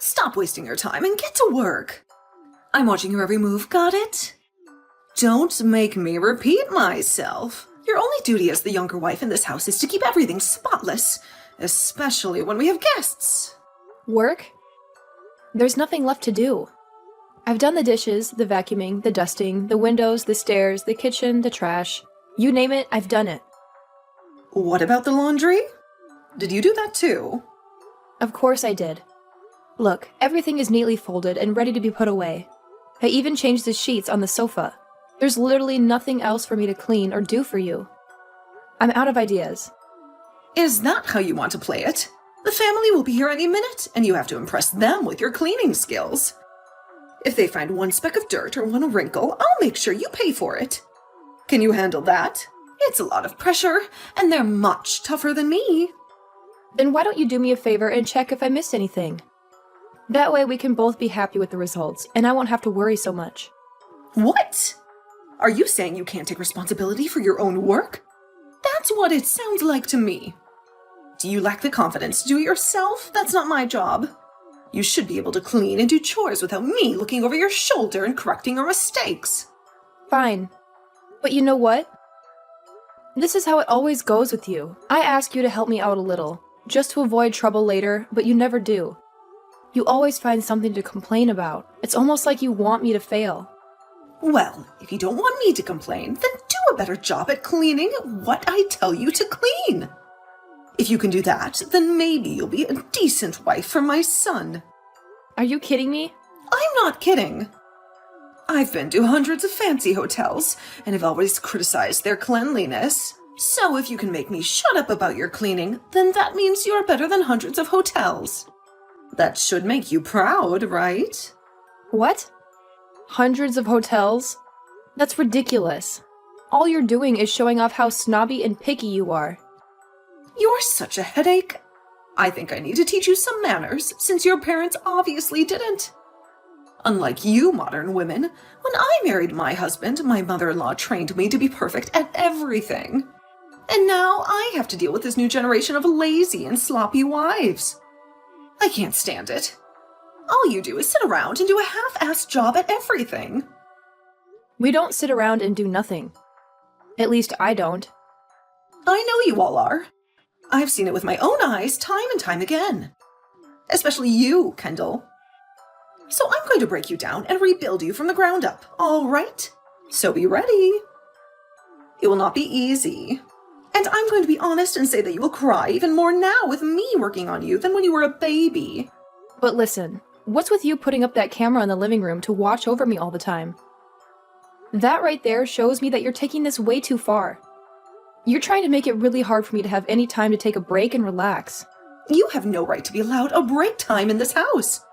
Stop wasting your time and get to work. I'm watching your every move, got it? Don't make me repeat myself. Your only duty as the younger wife in this house is to keep everything spotless, especially when we have guests. Work? There's nothing left to do. I've done the dishes, the vacuuming, the dusting, the windows, the stairs, the kitchen, the trash. You name it, I've done it. What about the laundry? Did you do that too? Of course I did. Look, everything is neatly folded and ready to be put away. I even changed the sheets on the sofa. There's literally nothing else for me to clean or do for you. I'm out of ideas. Is that how you want to play it? The family will be here any minute, and you have to impress them with your cleaning skills. If they find one speck of dirt or one wrinkle, I'll make sure you pay for it. Can you handle that? It's a lot of pressure, and they're much tougher than me. Then why don't you do me a favor and check if I missed anything? That way we can both be happy with the results, and I won't have to worry so much. What? Are you saying you can't take responsibility for your own work? That's what it sounds like to me. Do you lack the confidence to do it yourself? That's not my job. You should be able to clean and do chores without me looking over your shoulder and correcting your mistakes. Fine. But you know what? This is how it always goes with you. I ask you to help me out a little, just to avoid trouble later, but you never do. You always find something to complain about. It's almost like you want me to fail. Well, if you don't want me to complain, then do a better job at cleaning what I tell you to clean. If you can do that, then maybe you'll be a decent wife for my son. Are you kidding me? I'm not kidding. I've been to hundreds of fancy hotels, and have always criticized their cleanliness. So if you can make me shut up about your cleaning, then that means you're better than hundreds of hotels. That should make you proud, right? What? Hundreds of hotels? That's ridiculous. All you're doing is showing off how snobby and picky you are. You're such a headache. I think I need to teach you some manners, since your parents obviously didn't. Unlike you modern women, when I married my husband, my mother-in-law trained me to be perfect at everything. And now I have to deal with this new generation of lazy and sloppy wives. I can't stand it. All you do is sit around and do a half-assed job at everything. We don't sit around and do nothing. At least I don't. I know you all are. I've seen it with my own eyes time and time again. Especially you, Kendall. So I'm going to break you down and rebuild you from the ground up, all right? So be ready. It will not be easy. And I'm going to be honest and say that you will cry even more now with me working on you than when you were a baby. But listen, what's with you putting up that camera in the living room to watch over me all the time? That right there shows me that you're taking this way too far. You're trying to make it really hard for me to have any time to take a break and relax. You have no right to be allowed a break time in this house.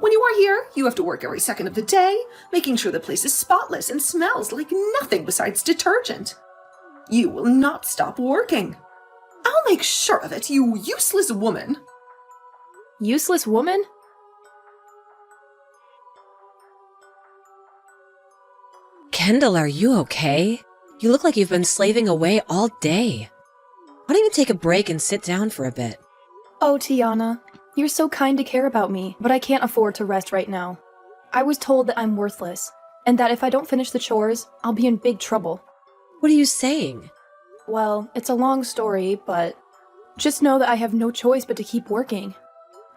When you are here, you have to work every second of the day, making sure the place is spotless and smells like nothing besides detergent. You will not stop working. I'll make sure of it, you useless woman. Useless woman? Kendall, are you okay? You look like you've been slaving away all day. Why don't you take a break and sit down for a bit? Oh, Tiana, you're so kind to care about me, but I can't afford to rest right now. I was told that I'm worthless, and that if I don't finish the chores, I'll be in big trouble. What are you saying? Well, it's a long story, but just know that I have no choice but to keep working.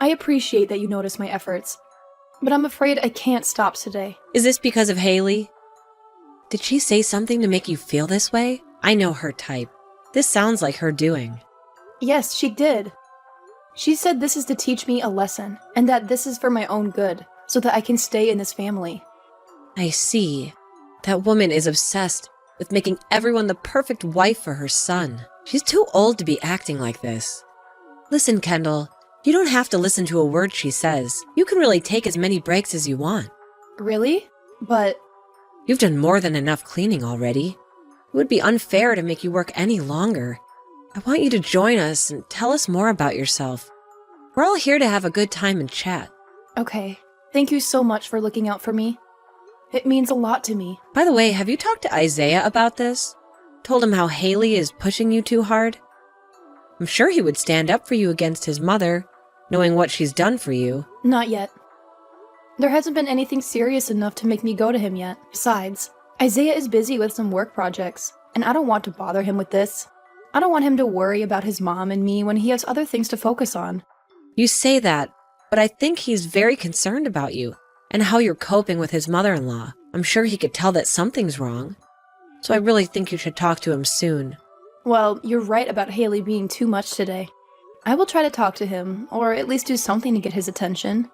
I appreciate that you notice my efforts, but I'm afraid I can't stop today. Is this because of Haley? Did she say something to make you feel this way? I know her type. This sounds like her doing. Yes, she did. She said this is to teach me a lesson, and that this is for my own good, so that I can stay in this family. I see. That woman is obsessed with making everyone the perfect wife for her son. She's too old to be acting like this. Listen, Kendall, you don't have to listen to a word she says. You can really take as many breaks as you want. Really? But You've done more than enough cleaning already. It would be unfair to make you work any longer. I want you to join us and tell us more about yourself. We're all here to have a good time and chat. okay, thank you so much for looking out for me. It means a lot to me. By the way, have you talked to Isaiah about this? Told him how Haley is pushing you too hard? I'm sure he would stand up for you against his mother. knowing what she's done for you. Not yet. There hasn't been anything serious enough to make me go to him yet. Besides, Isaiah is busy with some work projects, and I don't want to bother him with this. I don't want him to worry about his mom and me when he has other things to focus on. You say that, but I think he's very concerned about you and how you're coping with his mother-in-law. I'm sure he could tell that something's wrong. So I really think you should talk to him soon. Well, you're right about Haley being too much today. I will try to talk to him, or at least do something to get his attention.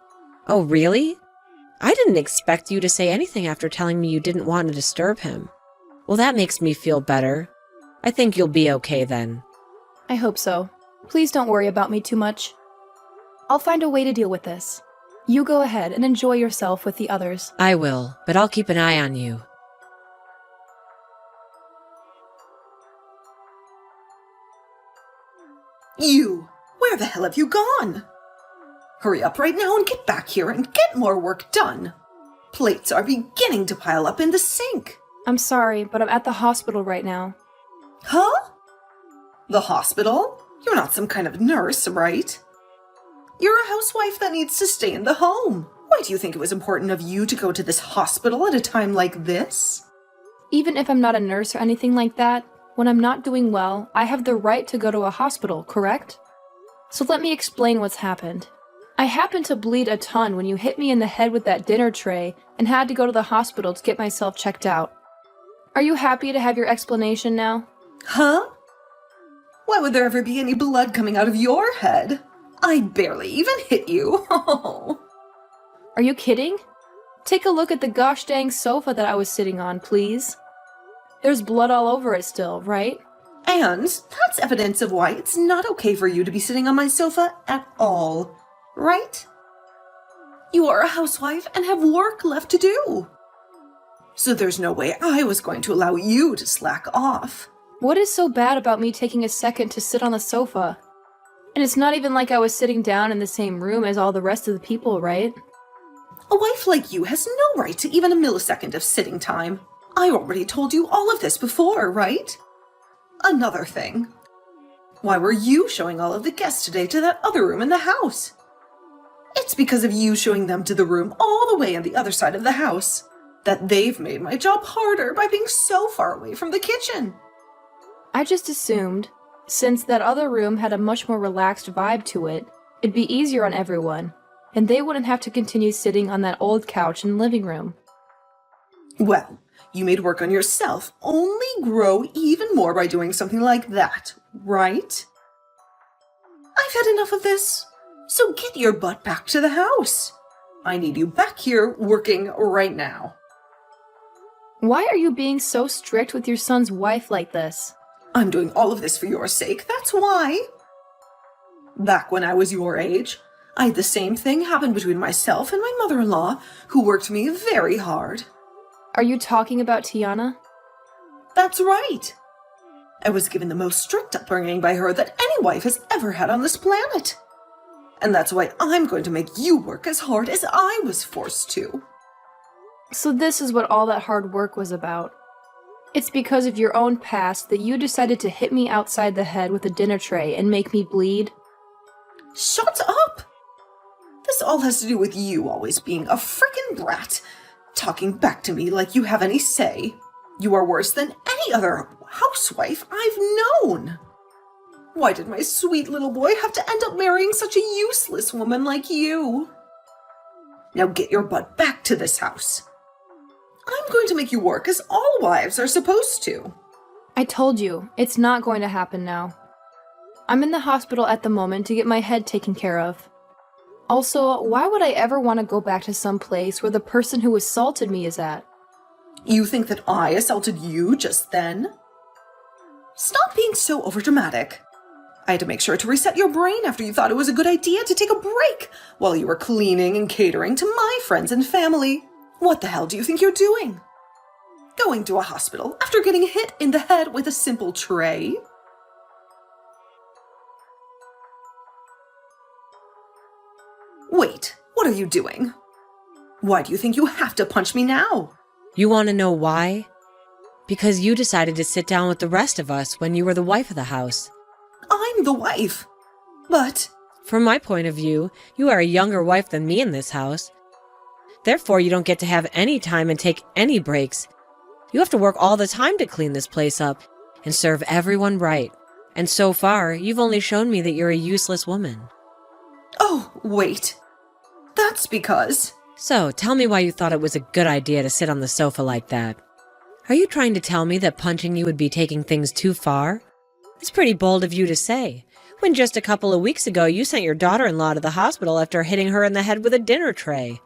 Oh, really? I didn't expect you to say anything after telling me you didn't want to disturb him. Well, that makes me feel better. I think you'll be okay then. I hope so. Please don't worry about me too much. I'll find a way to deal with this. You go ahead and enjoy yourself with the others. I will, but I'll keep an eye on you. You! Where the hell have you gone? Hurry up right now and get back here and get more work done. Plates are beginning to pile up in the sink. I'm sorry, but I'm at the hospital right now. Huh? The hospital? You're not some kind of nurse, right? You're a housewife that needs to stay in the home. Why do you think it was important of you to go to this hospital at a time like this? Even if I'm not a nurse or anything like that, when I'm not doing well, I have the right to go to a hospital, correct? So let me explain what's happened. I happened to bleed a ton when you hit me in the head with that dinner tray and had to go to the hospital to get myself checked out. Are you happy to have your explanation now? Huh? Why would there ever be any blood coming out of your head? I barely even hit you. Are you kidding? Take a look at the gosh dang sofa that I was sitting on, please. There's blood all over it still, right? And that's evidence of why it's not okay for you to be sitting on my sofa at all, right? You are a housewife and have work left to do. So there's no way I was going to allow you to slack off. What is so bad about me taking a second to sit on the sofa? And it's not even like I was sitting down in the same room as all the rest of the people, right? A wife like you has no right to even a millisecond of sitting time. I already told you all of this before, right? Another thing. Why were you showing all of the guests today to that other room in the house? It's because of you showing them to the room all the way on the other side of the house that they've made my job harder by being so far away from the kitchen. I just assumed, since that other room had a much more relaxed vibe to it, it'd be easier on everyone, and they wouldn't have to continue sitting on that old couch in the living room. Well, you made work on yourself only grow even more by doing something like that, right? I've had enough of this, so get your butt back to the house. I need you back here working right now. Why are you being so strict with your son's wife like this? I'm doing all of this for your sake, that's why. Back when I was your age, I had the same thing happen between myself and my mother-in-law, who worked me very hard. Are you talking about Tiana? That's right. I was given the most strict upbringing by her that any wife has ever had on this planet. And that's why I'm going to make you work as hard as I was forced to. So this is what all that hard work was about. It's because of your own past that you decided to hit me outside the head with a dinner tray and make me bleed? Shut up! This all has to do with you always being a frickin' brat, talking back to me like you have any say. You are worse than any other housewife I've known. Why did my sweet little boy have to end up marrying such a useless woman like you? Now get your butt back to this house. I'm going to make you work as all wives are supposed to. I told you, it's not going to happen now. I'm in the hospital at the moment to get my head taken care of. Also, why would I ever want to go back to some place where the person who assaulted me is at? You think that I assaulted you just then? Stop being so overdramatic. I had to make sure to reset your brain after you thought it was a good idea to take a break while you were cleaning and catering to my friends and family. What the hell do you think you're doing? Going to a hospital after getting hit in the head with a simple tray? Wait, what are you doing? Why do you think you have to punch me now? You want to know why? Because you decided to sit down with the rest of us when you were the wife of the house. I'm the wife. But From my point of view, you are a younger wife than me in this house. Therefore, you don't get to have any time and take any breaks. You have to work all the time to clean this place up and serve everyone right. And so far, you've only shown me that you're a useless woman. Oh, wait. That's because... So, tell me why you thought it was a good idea to sit on the sofa like that. Are you trying to tell me that punching you would be taking things too far? It's pretty bold of you to say, when just a couple of weeks ago you sent your daughter-in-law to the hospital after hitting her in the head with a dinner tray.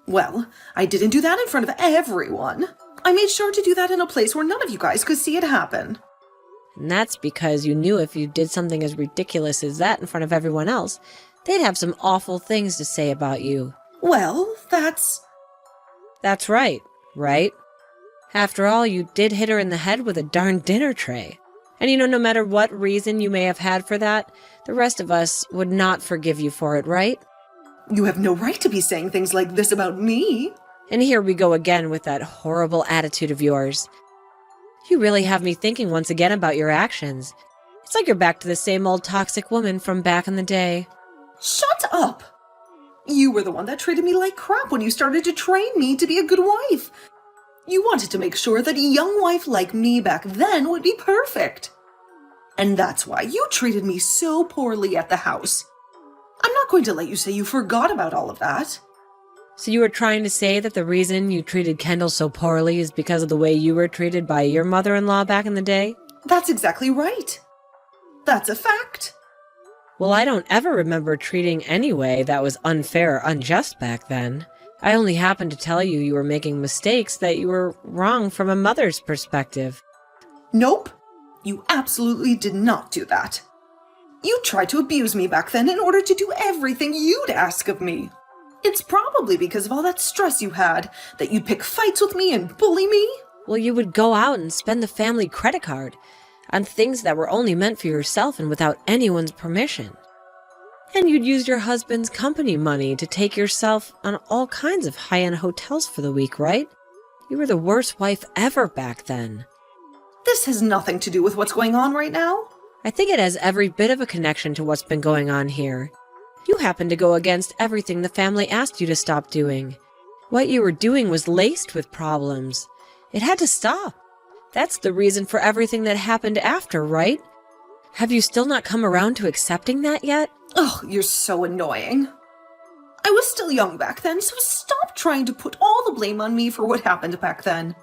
Well, I didn't do that in front of everyone. I made sure to do that in a place where none of you guys could see it happen. And that's because you knew if you did something as ridiculous as that in front of everyone else, they'd have some awful things to say about you. Well, that's... That's right, right? After all, you did hit her in the head with a darn dinner tray. And no matter what reason you may have had for that, the rest of us would not forgive you for it, right? You have no right to be saying things like this about me. And here we go again with that horrible attitude of yours. You really have me thinking once again about your actions. It's like you're back to the same old toxic woman from back in the day. Shut up! You were the one that treated me like crap when you started to train me to be a good wife. You wanted to make sure that a young wife like me back then would be perfect. And that's why you treated me so poorly at the house. I'm not going to let you say you forgot about all of that. So you were trying to say that the reason you treated Kendall so poorly is because of the way you were treated by your mother-in-law back in the day? That's exactly right. That's a fact. Well, I don't ever remember treating any way that was unfair or unjust back then. I only happened to tell you were making mistakes that you were wrong from a mother's perspective. Nope. You absolutely did not do that. You tried to abuse me back then in order to do everything you'd ask of me. It's probably because of all that stress you had that you'd pick fights with me and bully me. Well, you would go out and spend the family credit card on things that were only meant for yourself and without anyone's permission. And you'd use your husband's company money to take yourself on all kinds of high-end hotels for the week, right? You were the worst wife ever back then. This has nothing to do with what's going on right now. I think it has every bit of a connection to what's been going on here. You happened to go against everything the family asked you to stop doing. What you were doing was laced with problems. It had to stop. That's the reason for everything that happened after, right? Have you still not come around to accepting that yet? Oh, you're so annoying. I was still young back then, so stop trying to put all the blame on me for what happened back then.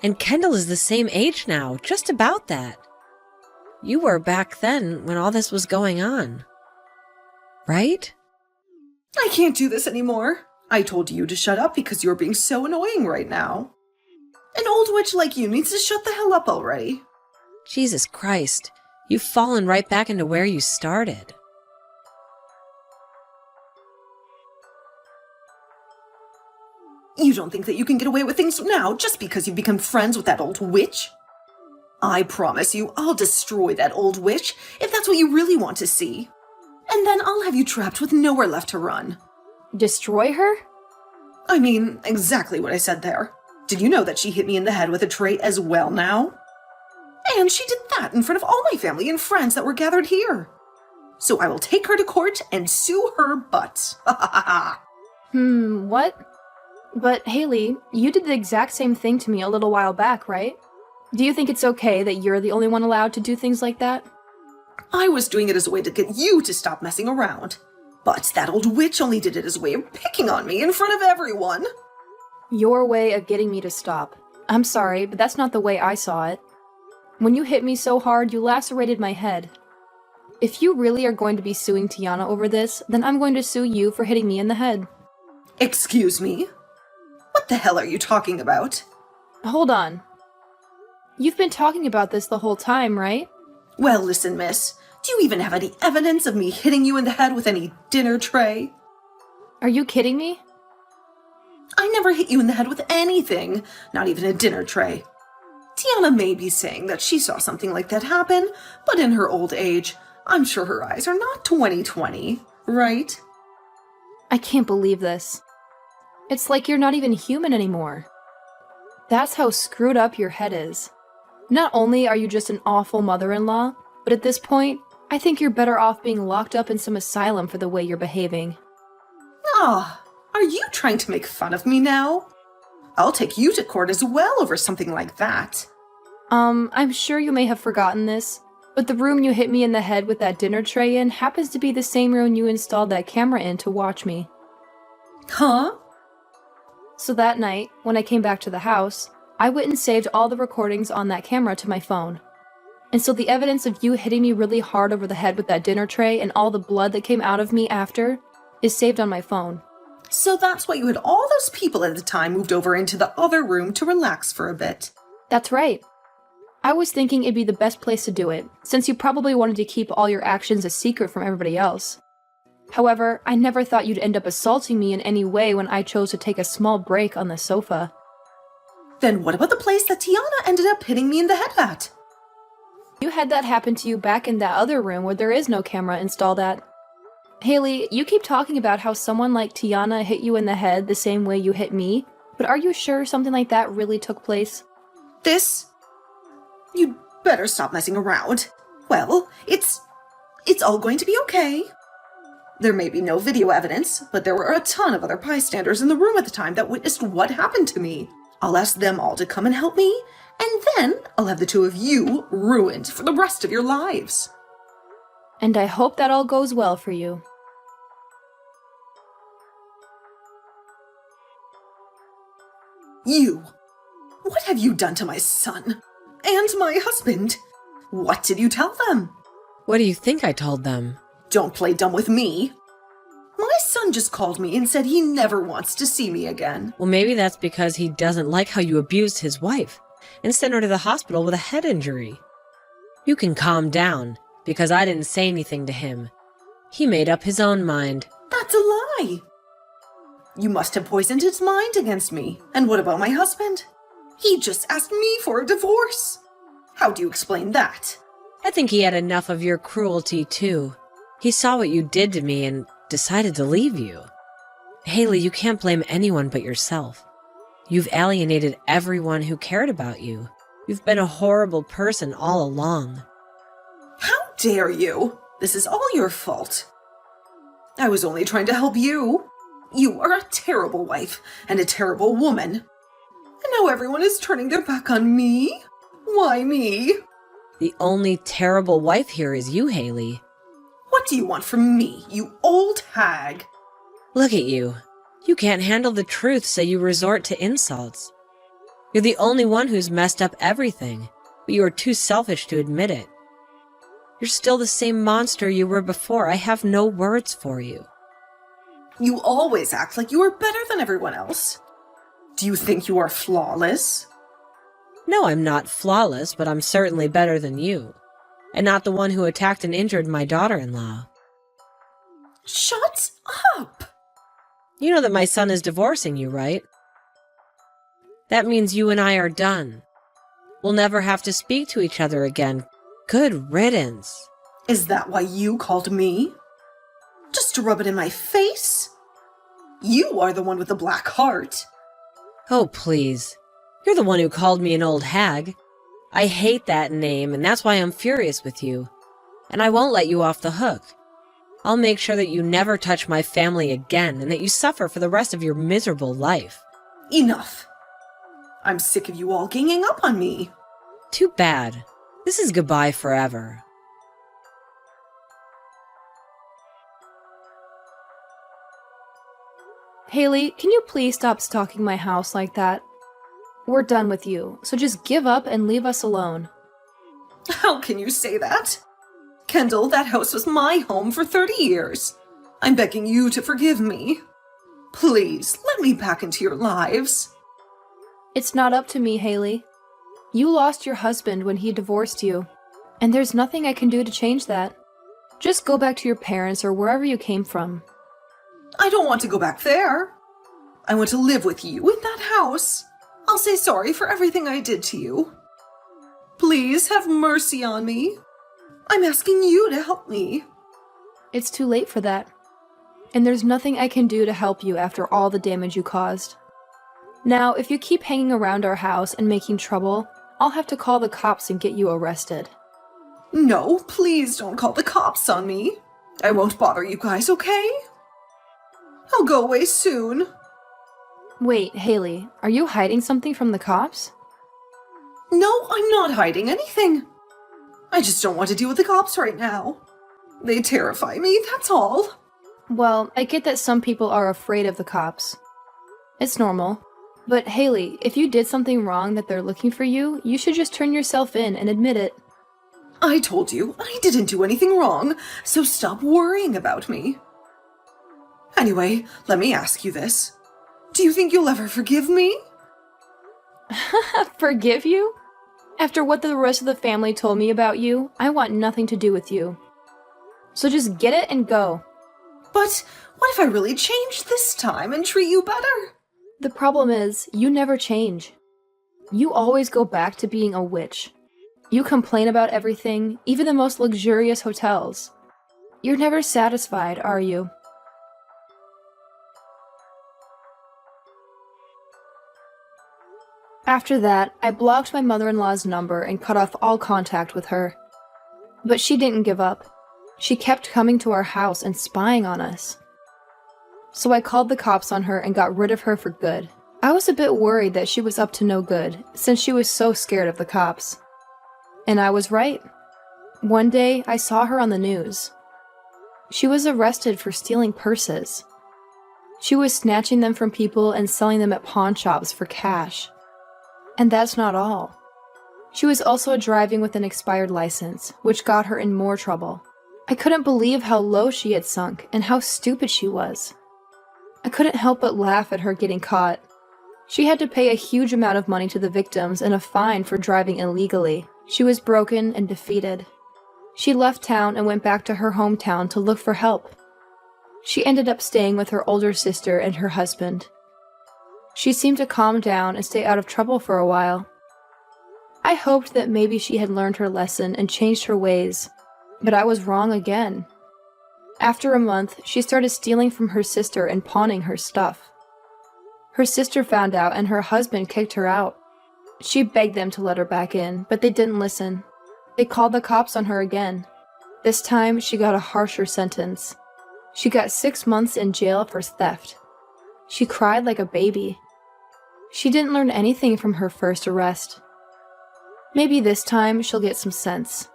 And Kendall is the same age now, just about that. You were back then when all this was going on. Right? I can't do this anymore. I told you to shut up because you're being so annoying right now. An old witch like you needs to shut the hell up already. Jesus Christ, you've fallen right back into where you started. You don't think that you can get away with things now just because you've become friends with that old witch? I promise you I'll destroy that old witch if that's what you really want to see. And then I'll have you trapped with nowhere left to run. Destroy her? I mean, exactly what I said there. Did you know that she hit me in the head with a tray as well now? And she did that in front of all my family and friends that were gathered here. So I will take her to court and sue her butt. Ha ha ha. What? But Haley, you did the exact same thing to me a little while back, right? Do you think it's okay that you're the only one allowed to do things like that? I was doing it as a way to get you to stop messing around. But that old witch only did it as a way of picking on me in front of everyone. Your way of getting me to stop. I'm sorry, but that's not the way I saw it. When you hit me so hard, you lacerated my head. If you really are going to be suing Tiana over this, then I'm going to sue you for hitting me in the head. Excuse me? What the hell are you talking about? Hold on. You've been talking about this the whole time, right? Well, listen, miss. Do you even have any evidence of me hitting you in the head with any dinner tray? Are you kidding me? I never hit you in the head with anything, not even a dinner tray. Tiana may be saying that she saw something like that happen, but in her old age, I'm sure her eyes are not 20/20, right? I can't believe this. It's like you're not even human anymore. That's how screwed up your head is. Not only are you just an awful mother-in-law, but at this point, I think you're better off being locked up in some asylum for the way you're behaving. Ah, are you trying to make fun of me now? I'll take you to court as well over something like that. I'm sure you may have forgotten this, but the room you hit me in the head with that dinner tray in happens to be the same room you installed that camera in to watch me. Huh? So that night, when I came back to the house, I went and saved all the recordings on that camera to my phone. And so the evidence of you hitting me really hard over the head with that dinner tray and all the blood that came out of me after is saved on my phone. So that's why you had all those people at the time moved over into the other room to relax for a bit. That's right. I was thinking it'd be the best place to do it, since you probably wanted to keep all your actions a secret from everybody else. However, I never thought you'd end up assaulting me in any way when I chose to take a small break on the sofa. Then what about the place that Tiana ended up hitting me in the head at? You had that happen to you back in that other room where there is no camera installed at. Haley, you keep talking about how someone like Tiana hit you in the head the same way you hit me, but are you sure something like that really took place? This? You'd better stop messing around. Well, it's all going to be okay. There may be no video evidence, but there were a ton of other bystanders in the room at the time that witnessed what happened to me. I'll ask them all to come and help me, and then I'll have the two of you ruined for the rest of your lives. And I hope that all goes well for you. You! What have you done to my son? And my husband? What did you tell them? What do you think I told them? Don't play dumb with me. My son just called me and said he never wants to see me again. Well, maybe that's because he doesn't like how you abused his wife and sent her to the hospital with a head injury. You can calm down, because I didn't say anything to him. He made up his own mind. That's a lie. You must have poisoned his mind against me. And what about my husband? He just asked me for a divorce. How do you explain that? I think he had enough of your cruelty, too. He saw what you did to me and decided to leave you. Haley, you can't blame anyone but yourself. You've alienated everyone who cared about you. You've been a horrible person all along. How dare you? This is all your fault. I was only trying to help you. You are a terrible wife and a terrible woman. And now everyone is turning their back on me? Why me? The only terrible wife here is you, Haley. What do you want from me, you old hag? Look at you. You can't handle the truth, so you resort to insults. You're the only one who's messed up everything, but you are too selfish to admit it. You're still the same monster you were before. I have no words for you. You always act like you are better than everyone else. Do you think you are flawless? No, I'm not flawless, but I'm certainly better than you. And not the one who attacked and injured my daughter-in-law. Shut up! You know that my son is divorcing you, right? That means you and I are done. We'll never have to speak to each other again. Good riddance. Is that why you called me? Just to rub it in my face? You are the one with the black heart. Oh, please. You're the one who called me an old hag. I hate that name, and that's why I'm furious with you. And I won't let you off the hook. I'll make sure that you never touch my family again, and that you suffer for the rest of your miserable life. Enough. I'm sick of you all ganging up on me. Too bad. This is goodbye forever. Haley, can you please stop stalking my house like that? We're done with you, so just give up and leave us alone. How can you say that? Kendall, that house was my home for 30 years. I'm begging you to forgive me. Please, let me back into your lives. It's not up to me, Haley. You lost your husband when he divorced you, and there's nothing I can do to change that. Just go back to your parents or wherever you came from. I don't want to go back there. I want to live with you in that house. I'll say sorry for everything I did to you. Please have mercy on me. I'm asking you to help me. It's too late for that. And there's nothing I can do to help you after all the damage you caused. Now, if you keep hanging around our house and making trouble, I'll have to call the cops and get you arrested. No, please don't call the cops on me. I won't bother you guys, okay? I'll go away soon. Wait, Haley, are you hiding something from the cops? No, I'm not hiding anything. I just don't want to deal with the cops right now. They terrify me, that's all. Well, I get that some people are afraid of the cops. It's normal. But Haley, if you did something wrong that they're looking for you, you should just turn yourself in and admit it. I told you, I didn't do anything wrong, so stop worrying about me. Anyway, let me ask you this. Do you think you'll ever forgive me? Forgive you? After what the rest of the family told me about you, I want nothing to do with you. So just get it and go. But what if I really change this time and treat you better? The problem is, you never change. You always go back to being a witch. You complain about everything, even the most luxurious hotels. You're never satisfied, are you? After that, I blocked my mother-in-law's number and cut off all contact with her. But she didn't give up. She kept coming to our house and spying on us. So I called the cops on her and got rid of her for good. I was a bit worried that she was up to no good, since she was so scared of the cops. And I was right. One day, I saw her on the news. She was arrested for stealing purses. She was snatching them from people and selling them at pawn shops for cash. And that's not all. She was also driving with an expired license, which got her in more trouble. I couldn't believe how low she had sunk and how stupid she was. I couldn't help but laugh at her getting caught. She had to pay a huge amount of money to the victims and a fine for driving illegally. She was broken and defeated. She left town and went back to her hometown to look for help. She ended up staying with her older sister and her husband. She seemed to calm down and stay out of trouble for a while. I hoped that maybe she had learned her lesson and changed her ways, but I was wrong again. After a month, she started stealing from her sister and pawning her stuff. Her sister found out and her husband kicked her out. She begged them to let her back in, but they didn't listen. They called the cops on her again. This time, she got a harsher sentence. She got 6 months in jail for theft. She cried like a baby. She didn't learn anything from her first arrest. Maybe this time she'll get some sense.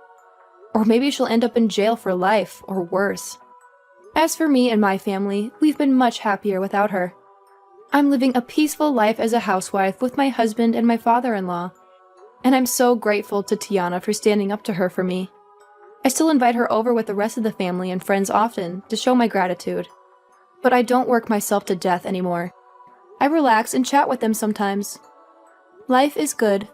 Or maybe she'll end up in jail for life, or worse. As for me and my family, we've been much happier without her. I'm living a peaceful life as a housewife with my husband and my father-in-law. And I'm so grateful to Tiana for standing up to her for me. I still invite her over with the rest of the family and friends often to show my gratitude. But I don't work myself to death anymore. I relax and chat with them sometimes. Life is good.